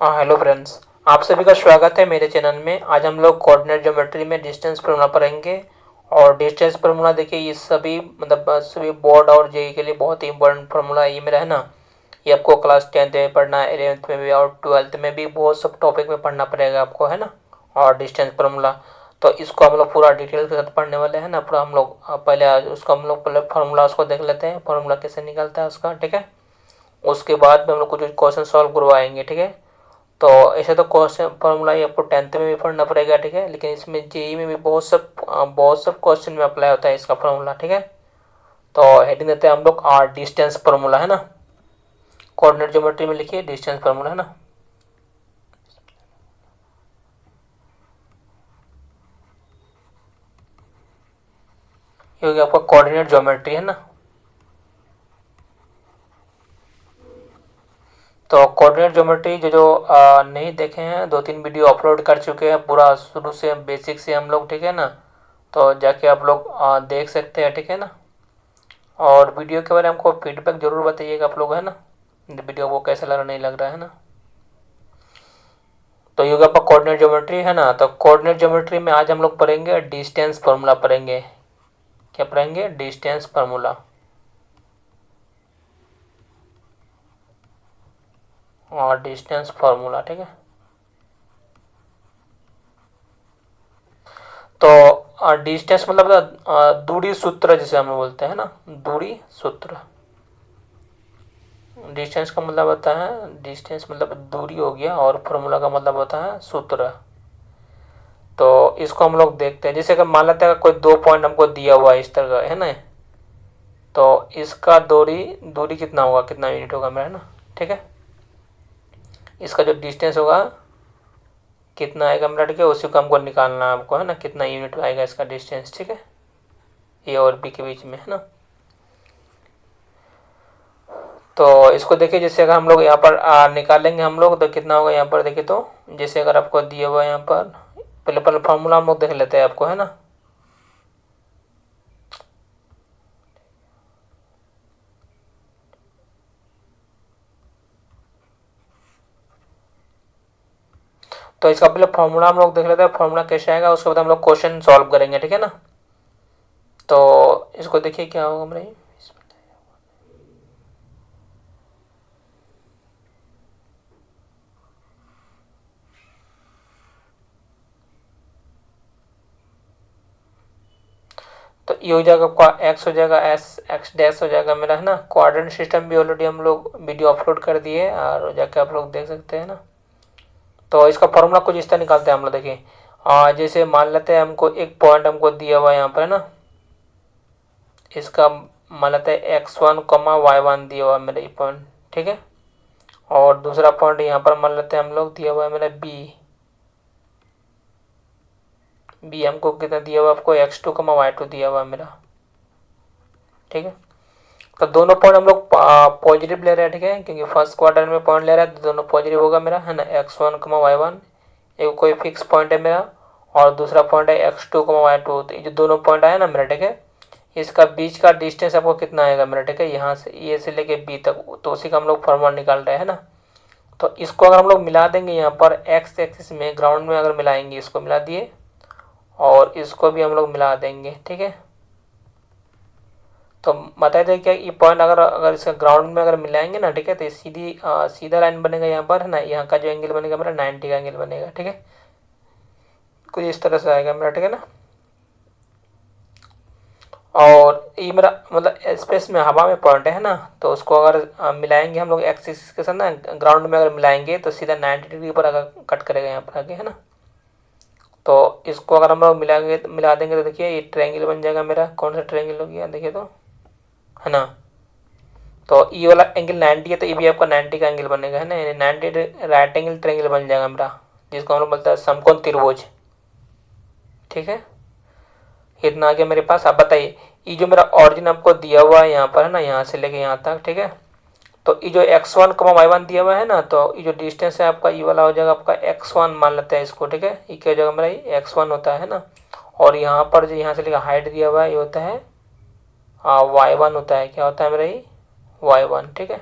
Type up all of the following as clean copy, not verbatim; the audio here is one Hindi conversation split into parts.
Hello friends. आप सभी का स्वागत है मेरे चैनल में। आज हम लोग कोऑर्डिनेट ज्योमेट्री में डिस्टेंस फार्मूला पढ़ेंगे। और डिस्टेंस फार्मूला देखिए, ये सभी सभी बोर्ड और जेई के लिए बहुत ही इंपॉर्टेंट फार्मूला है ये मेरा, है ना। ये आपको क्लास 10th में पढ़ना है, 11th में भी और 12th में भी बहुत सब टॉपिक में पढ़ना पड़ेगा आपको, है ना। और डिस्टेंस फार्मूला तो इसको हम लोग पूरा डिटेल के साथ पढ़ने वाले हैं ना। पूरा हम लोग पहले उसको हम लोग पहले फार्मूला उसको देख लेते हैं, फार्मूला कैसे निकलता है उसका, ठीक है। उसके बाद में हम लोग कुछ क्वेश्चन सॉल्व करवाएंगे, ठीक है। तो ऐसे तो क्वेश्चन फार्मूला ये आपको 10th में भी पढ़ना पड़ेगा, ठीक है। लेकिन इसमें जेई में भी बहुत सब क्वेश्चन में अप्लाई होता है इसका फार्मूला, ठीक है। तो हेडिंग देते हैं हम लोग आर डिस्टेंस फार्मूला, है ना। कोऑर्डिनेट ज्योमेट्री में लिखिए डिस्टेंस फार्मूला, है ना। ये हो गया आपका कोऑर्डिनेट ज्योमेट्री, है ना। तो कोऑर्डिनेट ज्योमेट्री जो जो नहीं देखे हैं, 2-3 वीडियो अपलोड कर चुके हैं पूरा शुरू से बेसिक से हम लोग, ठीक है ना। तो जाके आप लोग देख सकते हैं, ठीक है ना। और वीडियो के बारे में हमको फीडबैक जरूर बताइएगा आप लोग, है ना। वीडियो को कैसा लग रहा नहीं लग रहा है ना। तो ये होगा आपका कोऑर्डिनेट ज्योमेट्री, है ना। तो कोऑर्डिनेट ज्योमेट्री में आज हम लोग पढ़ेंगे डिस्टेंस फार्मूला पढ़ेंगे। क्या पढ़ेंगे? डिस्टेंस फार्मूला और डिस्टेंस फार्मूला, ठीक है। तो डिस्टेंस मतलब दूरी सूत्र जिसे हम बोलते हैं ना, दूरी सूत्र। डिस्टेंस का मतलब होता है, डिस्टेंस मतलब दूरी हो गया, और फार्मूला का मतलब होता है सूत्र। तो इसको हम लोग देखते हैं। जैसे अगर मान लेते हैं कोई 2 पॉइंट हमको दिया हुआ है इस तरह का, है ना। तो इसका दूरी दूरी कितना होगा, कितना यूनिट होगा मेरा, है ना, ठीक है। इसका जो डिस्टेंस होगा कितना आएगा मेरा, ठीक है। उसी को हमको निकालना है हमको, है ना, कितना यूनिट आएगा इसका डिस्टेंस, ठीक है। ए और बी के बीच में, है ना। तो इसको देखिए, जैसे अगर हम लोग यहाँ पर निकालेंगे हम लोग, तो कितना होगा यहाँ पर देखिए। तो जैसे अगर आपको दिया हुआ है यहाँ पर, पहले पहले फार्मूला हम लोग देख लेते हैं आपको, है ना। तो इसका पहले फार्मूला हम लोग देख लेते हैं, फार्मूला कैसे आएगा, उसके बाद हम लोग क्वेश्चन सॉल्व करेंगे, ठीक है ना। तो इसको देखिए क्या होगा मेरा, तो ये हो जाएगा आपका एक्स हो जाएगा, एस एक्स डैश हो जाएगा मेरा, है ना। कोऑर्डिनेट सिस्टम भी ऑलरेडी हम लोग वीडियो अपलोड कर दिए और जाके आप लोग देख सकते हैं ना। तो इसका फॉर्मूला कुछ इस तरह निकालते हैं हम लोग, देखिए। जैसे मान लेते हैं हमको एक पॉइंट हमको दिया हुआ है यहाँ पर, है ना। इसका मान लेते हैं x1, y1 दिया हुआ है मेरा ये पॉइंट, ठीक है। और दूसरा पॉइंट यहाँ पर मान लेते हैं हम लोग दिया हुआ है मेरा बी हमको कितना दिया हुआ है आपको, x2, y2 दिया हुआ है मेरा, ठीक है। तो दोनों पॉइंट हम लोग पॉजिटिव ले रहे हैं, ठीक है, क्योंकि फर्स्ट क्वार्टर में पॉइंट ले रहा है तो दोनों पॉजिटिव होगा मेरा, है ना। x1, y1 एक कोई फिक्स पॉइंट है मेरा, और दूसरा पॉइंट है x2, y2। तो ये जो दोनों पॉइंट आया ना मेरा, ठीक है, इसका बीच का डिस्टेंस आपको कितना आएगा मेरा, ठीक है, यहाँ से ए से लेके बी तक। तो उसी का हम लोग फॉर्मूला निकाल रहे हैं ना। तो इसको अगर हम लोग मिला देंगे यहाँ पर एक्स एक्सिस में, ग्राउंड में अगर मिलाएंगे, इसको मिला दिए और इसको भी हम लोग मिला देंगे, ठीक है। तो बता दें क्या, ये पॉइंट अगर अगर इसका ग्राउंड में अगर मिलाएंगे ना, ठीक है, तो ये सीधा लाइन बनेगा यहाँ पर, है ना। यहाँ का जो एंगल बनेगा मेरा 90 का एंगल बनेगा, ठीक है। कुछ इस तरह से आएगा मेरा, ठीक है ना। और ये मेरा मतलब स्पेस में हवा में पॉइंट है ना। तो उसको अगर मिलाएंगे हम लोग एक्सिस के साथ ना, ग्राउंड में अगर मिलाएंगे तो सीधा 90 डिग्री पर अगर कट करेगा यहाँ पर आगे, है ना। तो इसको अगर हम लोग मिलाएंगे मिला देंगे तो देखिए ये ट्रायंगल बन जाएगा मेरा। कौन सा ट्रायंगल हो गया देखिए तो, है ना। तो ये वाला एंगल 90 है, तो ये भी आपका 90 का एंगल बनेगा, है ना। यानी 90 राइट एंगल ट्रायंगल बन जाएगा मेरा, जिसको हम लोग बोलते हैं समकोण त्रिभुज, ठीक है। इतना आ गया मेरे पास। आप बताइए, ये जो मेरा ऑरिजिन आपको दिया हुआ है यहाँ पर, है ना, यहाँ से लेके यहाँ तक, ठीक है। तो ये जो x1, y1 दिया हुआ है ना, तो ये जो डिस्टेंस है आपका, ये वाला हो जाएगा आपका x1 मान लेते हैं इसको, ठीक है। ये क्या हो जाएगा मेरा, ये x1 होता है ना। और यहाँ पर जो यहाँ से लेकर हाइट दिया हुआ है, ये होता है y1 होता है। क्या होता है मेरा, ये y1, ठीक है।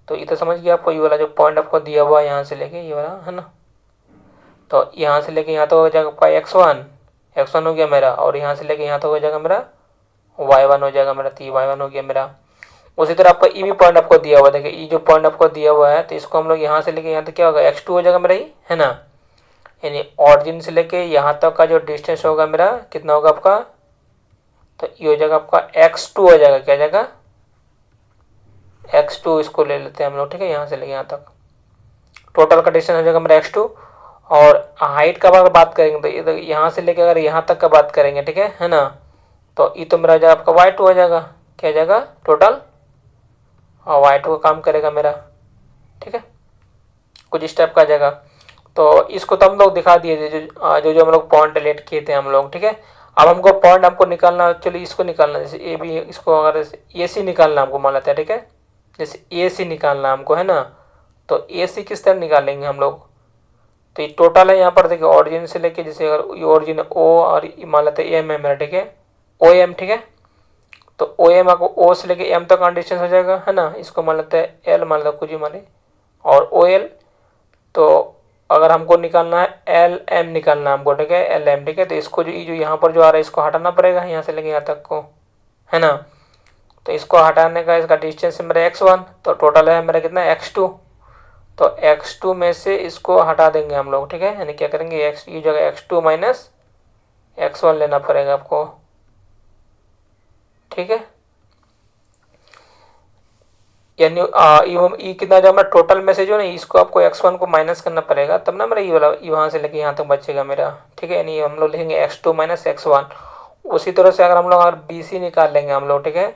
तो ये तो समझ गया आपको, ये वाला जो पॉइंट आपको दिया हुआ है यहाँ से लेके ये वाला है ना, तो यहाँ से लेके यहाँ तो हो जाएगा आपका x1 हो गया मेरा, और यहाँ से लेके यहाँ तो हो जाएगा मेरा y1 हो जाएगा मेरा, तो y1 हो गया मेरा। उसी तरह आपका ई भी पॉइंट आपको दिया हुआ है, देखिए ई जो पॉइंट आपको दिया हुआ है तो इसको हम लोग यहाँ से लेके यहाँ तक क्या होगा x2 हो जाएगा मेरा, ये है ना, यानी ऑरिजिन से लेके यहाँ तक का जो डिस्टेंस होगा मेरा कितना होगा आपका, तो ये हो जाएगा आपका x2 हो जाएगा, क्या जाएगा x2, इसको ले लेते हैं हम लोग, ठीक है, यहाँ से लेके यहाँ तक टोटल का डिस्टेंस हो जाएगा मेरा x2। और हाइट का अगर बात करेंगे तो ये यहाँ से लेके अगर यहाँ तक का बात करेंगे, ठीक है ना, तो ये तो मेरा जाएगा आपका y2 हो जाएगा, क्या जाएगा टोटल, और y2 का काम करेगा मेरा, ठीक है, कुछ इस टाइप का जाएगा। तो इसको तो हम लोग दिखा दिए जो जो हम लोग पॉइंट रिलेट किए थे हम लोग, ठीक है। अब हमको पॉइंट हमको निकालना, चलिए इसको निकालना, जैसे ए बी, इसको अगर ए सी निकालना हमको मान लेते हैं, ठीक है, जैसे ए सी निकालना हमको है ना, तो ए सी किस तरह निकालेंगे हम लोग, तो ये टोटल है यहाँ पर देखिए ऑरिजिन से लेके, जैसे अगर ये ऑरिजिन ओ और मान लेते हैं एम है मेरा, ठीक है, ओ एम, ठीक है, तो ओ एम आपको ओ से लेके एम तक का डिस्टेंस हो जाएगा है ना, इसको मान लेते हैं एल, मान लेते कुछ ही माने, और ओ एल, तो अगर हमको निकालना है एल एम निकालना है हमको, ठीक है, एल एम, ठीक है, तो इसको जो यहाँ पर जो आ रहा है इसको हटाना पड़ेगा यहाँ से लेके यहाँ तक को, है ना, तो इसको हटाने का इसका डिस्टेंस है मेरा x1, तो टोटल है मेरा कितना x2, तो x2 में से इसको हटा देंगे हम लोग, ठीक है, यानी क्या करेंगे x ये जगह x2 माइनस x1 लेना पड़ेगा आपको, ठीक है, यानी ये कितना जो हमारा टोटल में से जो ना इसको आपको x1 को माइनस करना पड़ेगा, तब ना मेरा ये वाला यहाँ से लेके यहाँ तक बचेगा मेरा, ठीक है, यानी हम लोग लिखेंगे x2 माइनस x1। उसी तरह से अगर हम लोग अगर बी सी निकाल लेंगे हम लोग, ठीक है,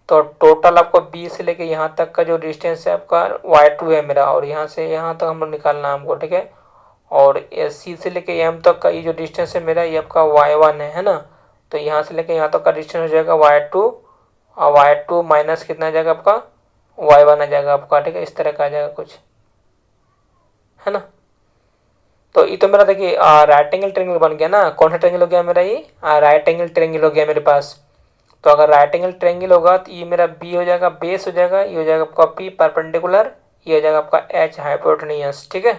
तो टोटल आपको बी से लेके यहाँ तक का जो डिस्टेंस है आपका y2 है मेरा, और यहाँ से यहाँ तक हम लोग निकालना है हमको, ठीक है, और सी से लेके एम तक का ये जो डिस्टेंस है मेरा ये आपका y1 है ना, तो यहाँ से लेके यहाँ तक का डिस्टेंस हो जाएगा y2, और y2 माइनस कितना आ जाएगा आपका y1 आ जाएगा आपका, ठीक है, इस तरह का आ जाएगा कुछ, है ना। तो ये तो मेरा देखिए राइट एंगल ट्रायंगल बन गया ना, कौन सा ट्रायंगल हो गया मेरा, ये राइट एंगल ट्रायंगल हो गया मेरे पास। तो अगर राइट एंगल ट्रायंगल होगा तो ये मेरा बी हो जाएगा, बेस हो जाएगा, ये हो जाएगा आपका पी परपेंडिकुलर, ये हो जाएगा आपका एच हाइपोटेन्यूज, ठीक है।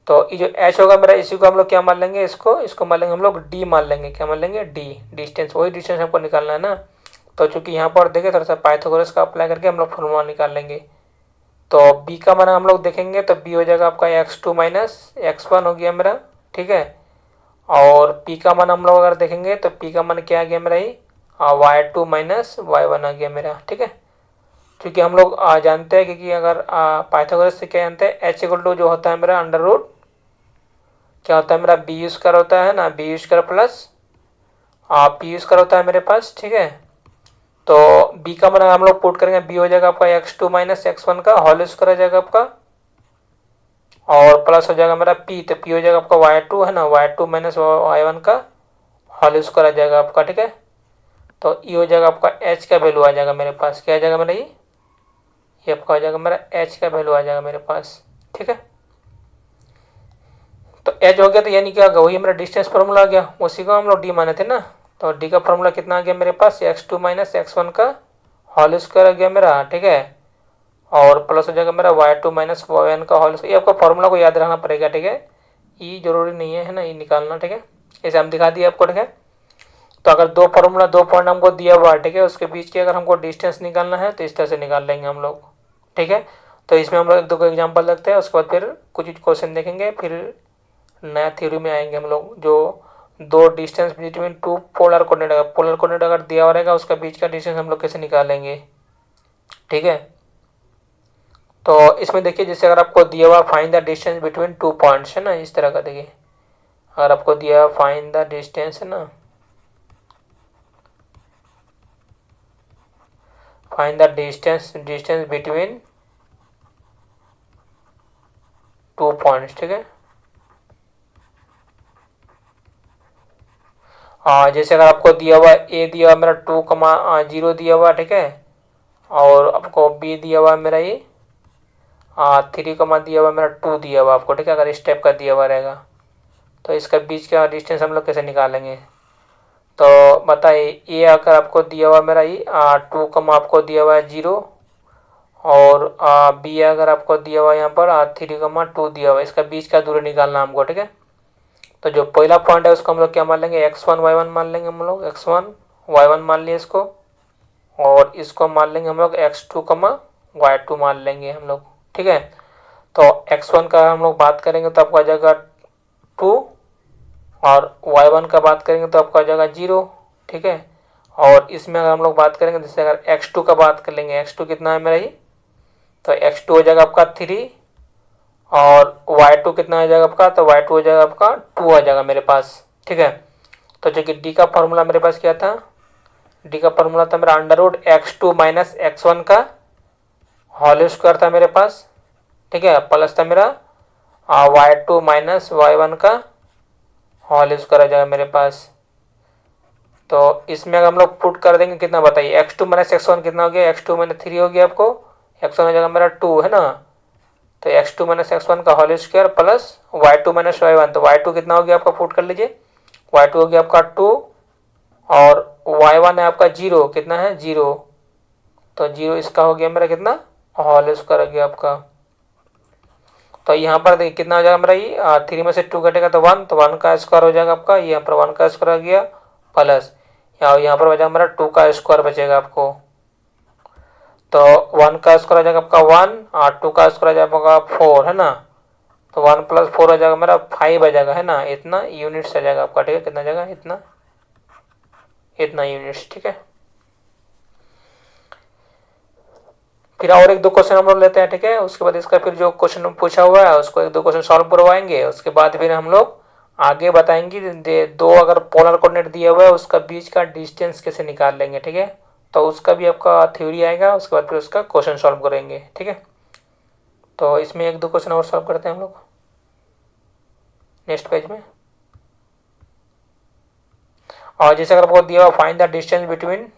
तो ये जो एच होगा मेरा इसी को हम लोग क्या मान लेंगे, इसको मान लेंगे हम लोग डी मान लेंगे, क्या मान लेंगे डी, डिस्टेंस, वही डिस्टेंस हमको निकालना है ना। तो चूंकि यहाँ पर देखे थोड़ा सा पाइथागोरस का अप्लाई करके हम लोग फॉर्मूला निकाल लेंगे। तो b का मान हम लोग देखेंगे तो b हो जाएगा आपका x2 माइनस x1 हो गया मेरा, ठीक है। और p का मान हम लोग अगर देखेंगे तो p का मान क्या आ गया मेरा, ये y2 माइनस y1 आ गया मेरा, ठीक है। क्योंकि हम लोग जानते हैं क्योंकि अगर पाइथागोरस से क्या जानते हैं, h इक्वल टू जो होता है मेरा अंडर रूट क्या होता है मेरा b यूज कर होता है ना, b यूज कर प्लस p यूज कर होता है मेरे पास, ठीक है। तो b का मान हम लोग पुट करेंगे, b हो जाएगा आपका x2 माइनस x1 का होल स्क्वायर हो जाएगा आपका, और प्लस हो जाएगा मेरा p, तो p हो जाएगा आपका y2 है ना, y2 माइनस y1 का होल स्क्वायर आ जाएगा आपका, ठीक है। तो ये हो जाएगा आपका h का वैल्यू आ जाएगा मेरे पास, क्या आ जाएगा मेरा, ये आपका हो जाएगा मेरा h का वैल्यू आ जाएगा मेरे पास, ठीक है। तो h हो गया तो यानी क्या होगा, वही मेरा डिस्टेंस फॉर्मूला आ गया, उसी को हम लोग d माने थे ना। तो डी का फॉर्मूला कितना आ गया मेरे पास, x2 माइनस x1 का होल स्क्वायर आ गया मेरा, ठीक है। और प्लस हो जाएगा मेरा y2 माइनस y1 का होल स्क्वायर। ये आपको फॉर्मूला को याद रखना पड़ेगा, ठीक है, ये जरूरी नहीं है ना ये निकालना, ठीक है, ऐसे हम दिखा दिए आपको, ठीक है। तो अगर दो फॉर्मूला दो पॉइंट हमको दिया हुआ है, ठीक है, उसके बीच की अगर हमको डिस्टेंस निकालना है तो इस तरह से निकाल लेंगे हम लोग, ठीक है। तो इसमें हम लोग 2 एग्जाम्पल लगते हैं, उसके बाद फिर कुछ क्वेश्चन देखेंगे, फिर नया थ्योरी में आएंगे हम लोग, जो दो distance between two polar coordinate अगर दिया हुआ रहेगा उसका बीच का डिस्टेंस हम लोग कैसे निकालेंगे, ठीक है। तो इसमें देखिए जैसे अगर आपको दिया हुआ find the distance between 2 points है ना, इस तरह का देखिए अगर आपको दिया हुआ फाइंड द डिस्टेंस है ना, find the distance between 2 points, ठीक है। जैसे अगर आपको दिया हुआ ए दिया हुआ मेरा 2,0 दिया हुआ, ठीक है, और आपको बी दिया हुआ मेरा ये 3, दिया हुआ मेरा 2 दिया हुआ आपको, ठीक है। अगर इस टाइप का दिया हुआ रहेगा तो इसका बीच का डिस्टेंस हम लोग कैसे निकालेंगे, तो बताइए। ये अगर आपको दिया हुआ मेरा ये 2, आपको दिया हुआ है 0, और बी अगर आपको दिया हुआ यहाँ पर 3,2 दिया हुआ, इसका बीच का दूरी निकालना हमको, ठीक है। तो जो पहला पॉइंट है उसको हम लोग क्या मान लेंगे, x1 y1 मान लेंगे हम लोग, x1 y1 मान लिए इसको, और इसको मान लेंगे हम लोग x2 y2 मान लेंगे हम लोग, ठीक है। तो x1 का हम लोग बात करेंगे तो आपको आ जाएगा 2, और y1 का बात करेंगे तो आपको आ जाएगा 0, ठीक है। और इसमें अगर हम लोग बात करेंगे, जैसे अगर x2 का बात कर लेंगे, x2 कितना है मेरा ही, तो x2 हो जाएगा आपका 3, और y2 कितना हो जाएगा आपका, तो y2 हो जाएगा आपका 2 आ जाएगा मेरे पास, ठीक है। तो जो कि d का फॉर्मूला मेरे पास क्या था, d का फॉर्मूला था मेरा √x2 माइनस x1 का होल स्क्वायर था मेरे पास, ठीक है, प्लस था मेरा y2 माइनस y1 का होल स्क्वायर आ जाएगा मेरे पास। तो इसमें अगर हम लोग पुट कर देंगे कितना बताइए, x2 माइनस x1 कितना हो गया, x2 माइनस 3 हो गया आपको, x1 हो जाएगा मेरा 2, है ना। तो x2 माइनस x1 का whole square plus y2 minus y1, तो y2 कितना हो गया आपका, पुट कर लीजिए, y2 हो गया आपका 2, और y1 है आपका 0, कितना है 0, तो 0 इसका हो गया मेरा कितना, होल स्क्वायर हो गया आपका। तो यहाँ पर देखिए कितना हो जाएगा मेरा, ये 3 में से 2 घटेगा तो 1, तो 1 का स्क्वायर हो जाएगा आपका, यहाँ पर 1 का स्क्वायर हो गया, प्लस यहाँ पर बचा मेरा 2 का स्क्वायर बचेगा आपको। तो 1 का स्क्वायर हो जाएगा आपका 1, और 2 का स्क्वायर हो जाएगा 4, है ना। तो 1 प्लस 4 हो जाएगा मेरा 5 आ जाएगा, है ना, इतना यूनिट्स आ जाएगा आपका, ठीक है, कितना आ जाएगा, इतना यूनिट्स, ठीक है। फिर और एक दो क्वेश्चन हम लोग लेते हैं, ठीक है। उसके बाद इसका फिर जो क्वेश्चन पूछा हुआ है उसको एक दो क्वेश्चन सॉल्व करवाएंगे, उसके बाद फिर हम लोग आगे बताएंगे दो अगर पोलर कोऑर्डिनेट दिया हुआ है उसका बीच का डिस्टेंस कैसे निकाल लेंगे, ठीक है। तो उसका भी आपका थ्योरी आएगा, उसके बाद फिर उसका क्वेश्चन सॉल्व करेंगे, ठीक है। तो इसमें एक दो क्वेश्चन और सॉल्व करते हैं हम लोग नेक्स्ट पेज में। और जैसे अगर आपको दिया हुआ find the distance between,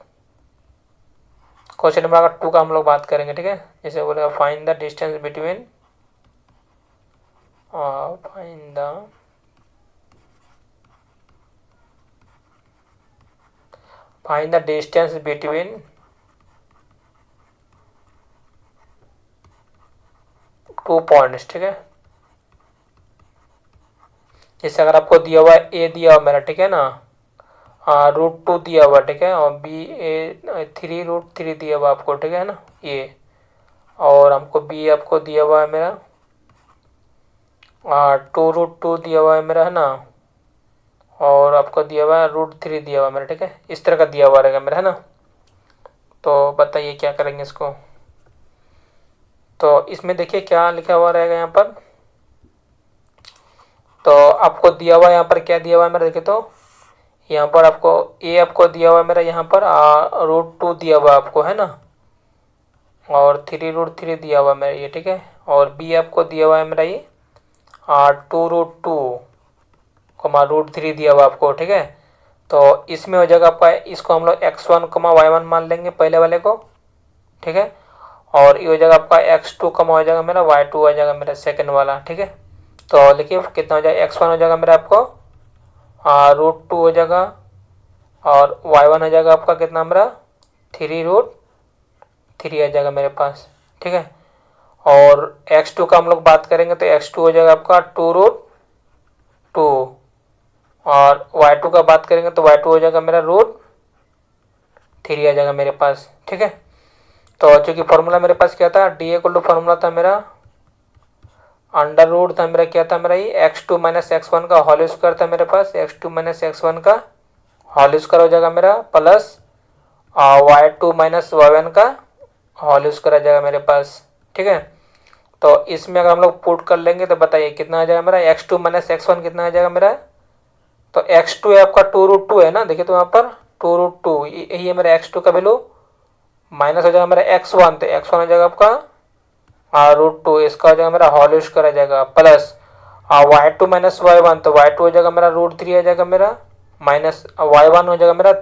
question number 2 का हम लोग बात करेंगे, ठीक है। जैसे बोलेगा find the distance between, find the distance between 2 points, ठीक है। जैसे अगर आपको दिया हुआ है ए दिया हुआ मेरा, ठीक है ना, √2 दिया हुआ, ठीक है, और बी ए 3√3 दिया हुआ आपको, ठीक है ना ये, और हमको बी आपको दिया हुआ है मेरा 2√2 दिया हुआ है मेरा, है ना, और आपको दिया हुआ है √3 दिया हुआ है मेरा, ठीक है, इस तरह का दिया हुआ रहेगा मेरा, है ना। तो बताइए क्या करेंगे इसको। तो इसमें देखिए क्या लिखा हुआ रहेगा यहाँ पर, तो आपको दिया हुआ यहाँ पर क्या दिया हुआ है मेरा, देखिए तो यहाँ पर आपको ए आपको दिया हुआ है मेरा, यहाँ पर √2 दिया हुआ आपको, है ना, और 3√3 दिया हुआ मेरा ये, ठीक है, और बी आपको दिया हुआ है मेरा ये 2√2 √3 दिया हुआ आपको, ठीक है। तो इसमें हो जाएगा आपका, इसको हम लोग x1 y1 मान लेंगे पहले वाले को, ठीक है, और ये हो जाएगा आपका x2 हो जाएगा मेरा y2 आ जाएगा मेरा सेकंड वाला, ठीक है। तो देखिए कितना हो जाएगा, x1 हो जाएगा मेरा आपको √2 हो जाएगा, और y1 हो जाएगा आपका कितना मेरा 3√3 आ जाएगा मेरे पास, ठीक है। और x2 का हम लोग बात करेंगे तो x2 हो जाएगा आपका 2√2, और y2 का बात करेंगे तो y2 हो जाएगा मेरा √3 आ जाएगा मेरे पास, ठीक है। तो चूंकि फॉर्मूला मेरे पास क्या था, डी इक्वल टू फॉर्मूला था मेरा अंडर रूट था मेरा, क्या था मेरा ये x2 माइनस x1 का होल स्क्वायर था मेरे पास, x2 माइनस x1 का होल स्क्वायर हो जाएगा मेरा, प्लस y2 माइनस y1 का होल स्क्वायर आ जाएगा मेरे पास, ठीक है। तो इसमें अगर हम लोग पुट कर लेंगे तो बताइए कितना आ जाएगा मेरा, x2 माइनस x1 कितना आ जाएगा मेरा, तो x2 है आपका 2√2 है ना, देखिए तो यहाँ पर 2√2 यही है मेरा x2 का वैल्यू, माइनस हो जाएगा मेरा x1, तो x1 हो जाएगा आपका √2, इसका हो जाएगा मेरा होल स्क्वायर आ जाएगा, प्लस y2 माइनस y1, तो y2 हो जाएगा मेरा √3 आ जाएगा मेरा, माइनस y1 हो जाएगा मेरा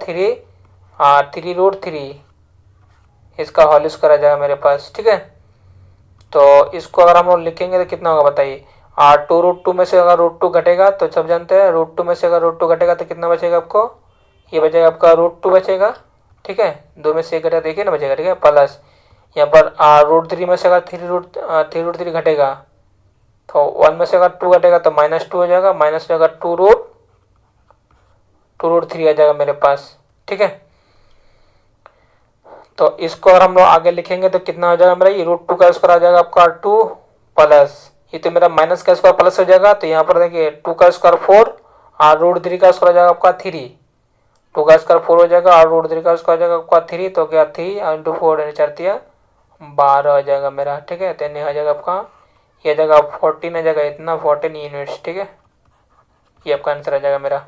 3√3, इसका होल स्क्वायर आ जाएगा मेरे पास, ठीक है। तो इसको अगर हम लोग लिखेंगे तो कितना होगा बताइए, 2√2 में से अगर √2 घटेगा तो सब जानते हैं √2 में से अगर √2 घटेगा तो कितना बचेगा आपको, ये बचेगा आपका √2 बचेगा, ठीक है, 2 में से 1 घटेगा देखिए ना बचेगा, ठीक है, प्लस यहाँ पर √3 में से अगर 3√3 घटेगा तो 1 में से अगर 2 घटेगा तो -2 हो जाएगा, माइनस हो जाएगा 2√3 आ जाएगा मेरे पास। ठीक है, तो इसको अगर हम लोग आगे लिखेंगे तो कितना हो जाएगा मेरा, ये √2 का स्क्वायर आ जाएगा आपका 2 प्लस, ये तो मेरा माइनस का स्क्वायर प्लस हो जाएगा, तो यहाँ पर देखिए 2 का स्क्वायर 4 और √3 का स्क्वायर हो जाएगा आपका 3, 2 का स्क्वायर 4 हो जाएगा और √3 का स्क्वायर हो जाएगा आपका 3, तो क्या 3 इंटू 4 4 12 हो जाएगा मेरा। ठीक है, तो नहीं हो जाएगा आपका, ये आ जाएगा 14 आ जाएगा, इतना 14 यूनिट्स। ठीक है, ये आपका आंसर आ जाएगा मेरा।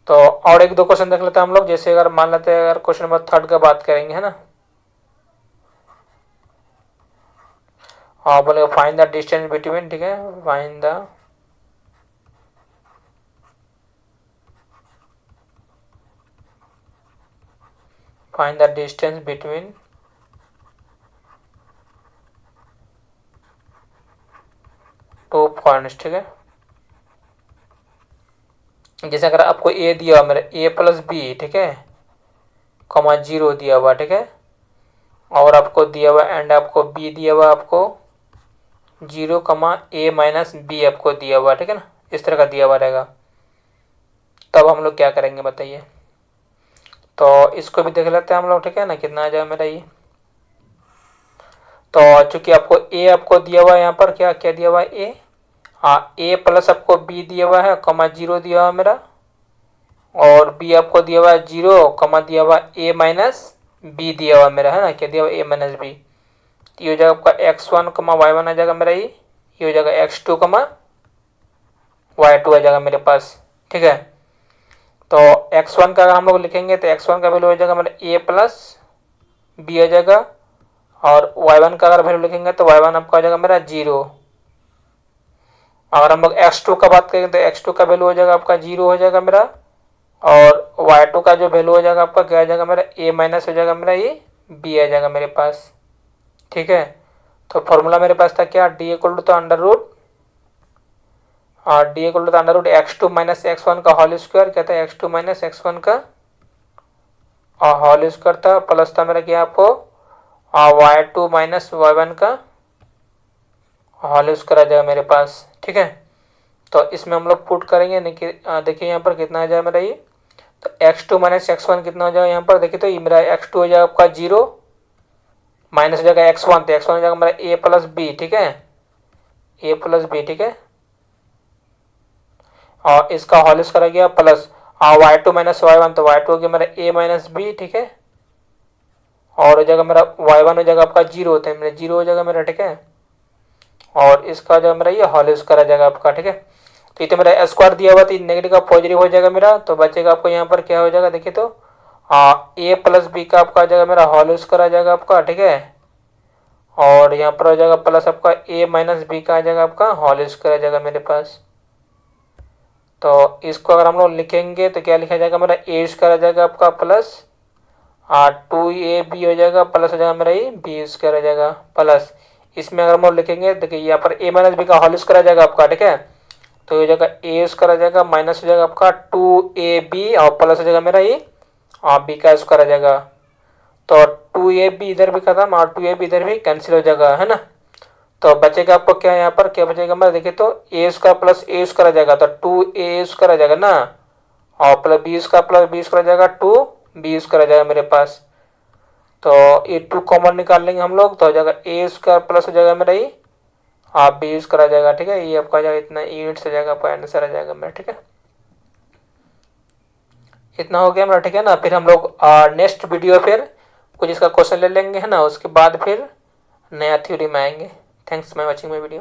तो और एक दो क्वेश्चन देख लेते हैं हम लोग, जैसे अगर मान लेते हैं अगर क्वेश्चन नंबर 3 का बात करेंगे, है ना। हाँ, बोलेगा फाइंड द डिस्टेंस बिटवीन, ठीक है, find the distance between two points. ठीक है, जैसे अगर आपको ए दिया हुआ मेरा a प्लस बी, ठीक है, कॉमा 0 दिया हुआ, ठीक है, और आपको दिया हुआ एंड आपको b दिया हुआ आपको 0 कमा a माइनस बी आपको दिया हुआ, ठीक है ना, इस तरह का दिया हुआ रहेगा, तब हम लोग क्या करेंगे बताइए। तो इसको भी देख लेते हैं हम लोग, ठीक है ना, कितना आ जाएगा मेरा ये। तो चूंकि आपको a आपको दिया हुआ है, यहाँ पर क्या क्या दिया हुआ है a, हाँ a प्लस आपको b दिया हुआ है, कमा 0 दिया हुआ है मेरा, और b आपको दिया हुआ है 0 कमा दिया हुआ a माइनस बी दिया हुआ मेरा, है ना, क्या दिया हुआ a माइनस बी। ये हो जाएगा आपका x1 कमा y1 आ जाएगा मेरा, ये हो जाएगा x2 कमा y2 आ जाएगा मेरे पास। ठीक है, तो x1 का अगर हम लोग लिखेंगे तो x1 का वैल्यू हो जाएगा मेरा a प्लस बी आ जाएगा, और y1 का अगर वैल्यू लिखेंगे तो y1 आपका आ जाएगा मेरा 0। अगर हम लोग x2 का बात करेंगे तो x2 का वैल्यू हो जाएगा आपका 0 हो जाएगा मेरा, और y2 का जो वैल्यू हो जाएगा आपका क्या आ जाएगा मेरा a माइनस हो जाएगा मेरा, ये b आ जाएगा मेरे पास। ठीक है, तो फॉर्मूला मेरे पास था क्या, d equal to under root x2 minus x1 का होल स्क्वायर, क्या था x2 माइनस x1 का होल स्क्वायर था, प्लस था मेरा क्या आपको y2 माइनस y1 का होल स्क्वायर आ जाएगा मेरे पास। ठीक है, तो इसमें हम लोग पुट करेंगे, देखिए यहाँ पर कितना आ जाएगा मेरा ये, तो x2 माइनस x1 कितना हो जाएगा यहाँ पर देखिए, तो ये मेरा x2 हो जाएगा आपका 0 माइनस हो जाएगा x1, तो x1 हो जाएगा मेरा a प्लस बी। ठीक है, a प्लस बी, ठीक है, और इसका होल स्क्वायर आ गया प्लस y2 माइनस y1, तो y2 हो गया मेरा a माइनस बी। ठीक है, और हो जाएगा मेरा y1 हो जाएगा आपका 0 होता है मेरा 0 हो जाएगा मेरा। ठीक है, और इसका जो मेरा ये होल स्क्वायर आ जाएगा आपका। ठीक है, तो ये तो मेरा स्क्वायर दिया हुआ, तो नेगेटिव का पॉजिटिव हो जाएगा मेरा, तो बचेगा आपको यहाँ पर क्या हो जाएगा देखिए, तो a प्लस बी का आपका आ जाएगा मेरा होल स्क्वायर आ जाएगा आपका। ठीक है, और यहाँ पर हो जाएगा प्लस आपका a माइनस बी का आ जाएगा आपका होल स्क्वायर आ जाएगा मेरे पास। तो इसको अगर हम लोग लिखेंगे तो क्या लिखा जाएगा मेरा a स्क्वायर आ जाएगा आपका प्लस 2ab हो जाएगा, प्लस हो जाएगा मेरा ये b स्क्वायर आ जाएगा प्लस, इसमें अगर हम लोग लिखेंगे देखिए यहाँ पर a माइनस बी का होल स्क्वायर आ जाएगा आपका। ठीक है, तो हो जाएगा a स्क्वायर आ जाएगा माइनस हो जाएगा आपका 2ab और प्लस हो जाएगा मेरा ये b का स्क्वायर आ जाएगा, तो 2ab इधर भी खत्म और 2ab इधर भी कैंसिल हो जाएगा, है ना। तो बचेगा आपको क्या, यहाँ पर क्या बचेगा मेरा देखिए, तो a square plus a square आ जाएगा, तो 2a स्क्वायर आ जाएगा ना, और plus b square plus b square आ जाएगा 2b स्क्वायर आ जाएगा मेरे पास। तो ये 2 कॉमन निकाल लेंगे हम लोग, तो हो जाएगा a स्क्वायर प्लस हो जाएगा मेरा ये b स्क्वायर आ जाएगा। ठीक है, ये आपका जाएगा इतना यूनिट्स आ जाएगा, आपका आंसर आ जाएगा मेरा। ठीक है, इतना हो गया मेरा। ठीक है ना, फिर हम लोग नेक्स्ट वीडियो फिर कुछ इसका क्वेश्चन ले लेंगे, है ना, उसके बाद फिर नया थ्योरी में आएंगे। Thanks for watching my video.